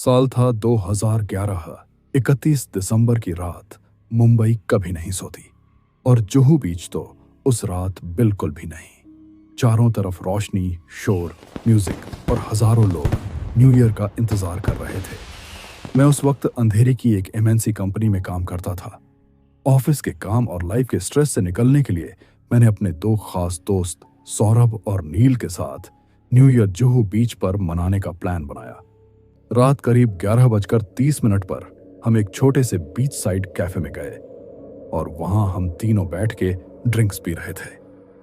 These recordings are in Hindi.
साल था 2011। 31 दिसंबर की रात। मुंबई कभी नहीं सोती और जुहू बीच तो उस रात बिल्कुल भी नहीं। चारों तरफ रोशनी, शोर, म्यूजिक और हजारों लोग न्यू ईयर का इंतजार कर रहे थे। मैं उस वक्त अंधेरे की एक एमएनसी कंपनी में काम करता था। ऑफिस के काम और लाइफ के स्ट्रेस से निकलने के लिए मैंने अपने दो खास दोस्त सौरभ और नील के साथ न्यू ईयर जुहू बीच पर मनाने का प्लान बनाया। रात करीब 11:30 पर हम एक छोटे से बीच साइड कैफे में गए और वहां हम तीनों बैठ के ड्रिंक्स पी रहे थे।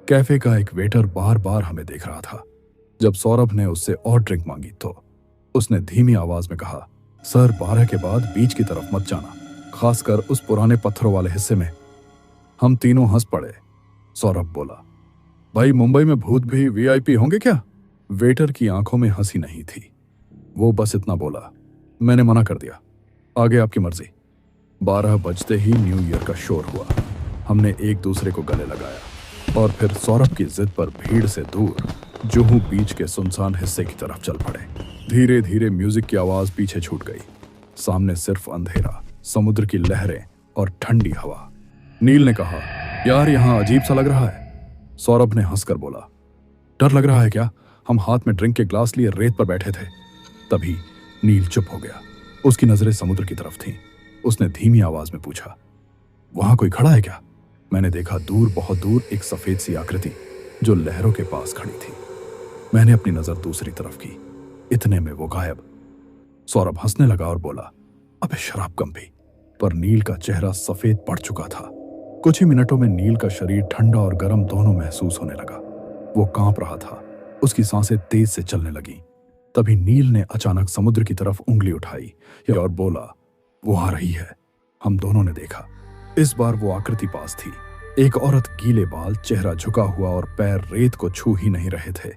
कैफे का एक वेटर बार बार हमें देख रहा था। जब सौरभ ने उससे और ड्रिंक मांगी तो उसने धीमी आवाज में कहा, सर 12 के बाद बीच की तरफ मत जाना, खासकर उस पुराने पत्थरों वाले हिस्से में। हम तीनों हंस पड़े। सौरभ बोला, भाई मुंबई में भूत भी वीआईपी होंगे क्या? वेटर की आंखों में हंसी नहीं थी। वो बस इतना बोला, मैंने मना कर दिया, आगे आपकी मर्जी। 12 बजते ही न्यू ईयर का शोर हुआ। हमने एक दूसरे को गले लगाया और फिर सौरभ की जिद पर भीड़ से दूर जुहू बीच के सुनसान हिस्से की तरफ चल पड़े। धीरे धीरे म्यूजिक की आवाज पीछे छूट गई। सामने सिर्फ अंधेरा, समुद्र की लहरें और ठंडी हवा। नील ने कहा, यार यहाँ अजीब सा लग रहा है। सौरभ ने हंसकर बोला, डर लग रहा है क्या? हम हाथ में ड्रिंक के ग्लास लिए रेत पर बैठे थे। तभी नील चुप हो गया। उसकी नजरें समुद्र की तरफ थीं। उसने धीमी आवाज में पूछा, वहां कोई खड़ा है क्या? मैंने देखा दूर, बहुत दूर एक सफेद सी आकृति जो लहरों के पास खड़ी थी। मैंने अपनी नजर दूसरी तरफ की। इतने में वो गायब। सौरभ हंसने लगा और बोला, अबे शराब कम पी। पर नील का चेहरा सफेद पड़ चुका था। कुछ ही मिनटों में नील का शरीर ठंडा और गर्म दोनों महसूस होने लगा। वो कांप रहा था। उसकी सांसें तेज से चलने लगी। तभी नील ने अचानक समुद्र की तरफ उंगली उठाई और बोला, वो आ रही है। हम दोनों ने देखा। इस बार वो आकृति पास थी। एक औरत, गीले बाल, चेहरा झुका हुआ और पैर रेत को छू ही नहीं रहे थे।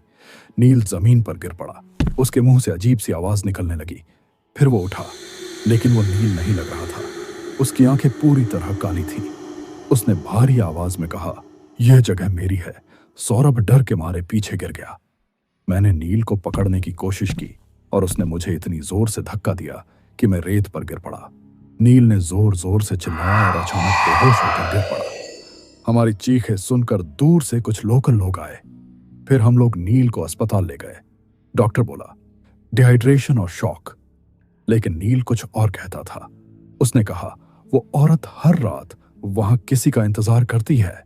नील जमीन पर गिर पड़ा। उसके मुंह से अजीब सी आवाज निकलने लगी। फिर वो उठा, लेकिन वो नील नहीं लग रहा था। उसकी आंखें पूरी तरह काली थीं। उसने भारी आवाज में कहा, यह जगह मेरी है। सौरभ डर के मारे पीछे गिर गया। मैंने नील को पकड़ने की कोशिश की और उसने मुझे इतनी जोर से धक्का दिया कि मैं रेत पर गिर पड़ा। नील ने जोर जोर से चिल्लाया और अचानक बेहोश होकर गिर पड़ा। हमारी चीखें सुनकर दूर से कुछ लोकल लोग आए। फिर हम लोग नील को अस्पताल ले गए। डॉक्टर बोला, डिहाइड्रेशन और शॉक। लेकिन नील कुछ और कहता था। उसने कहा, वो औरत हर रात वहां किसी का इंतजार करती है।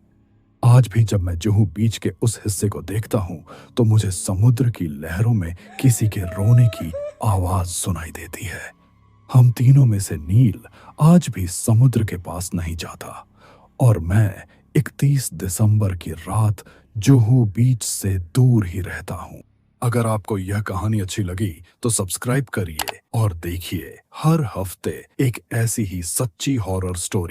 आज भी जब मैं जुहू बीच के उस हिस्से को देखता हूं तो मुझे समुद्र की लहरों में किसी के रोने की आवाज सुनाई देती है। हम तीनों में से नील आज भी समुद्र के पास नहीं जाता और मैं 31 दिसंबर की रात जुहू बीच से दूर ही रहता हूं। अगर आपको यह कहानी अच्छी लगी तो सब्सक्राइब करिए और देखिए हर हफ्ते एक ऐसी ही सच्ची हॉरर स्टोरी।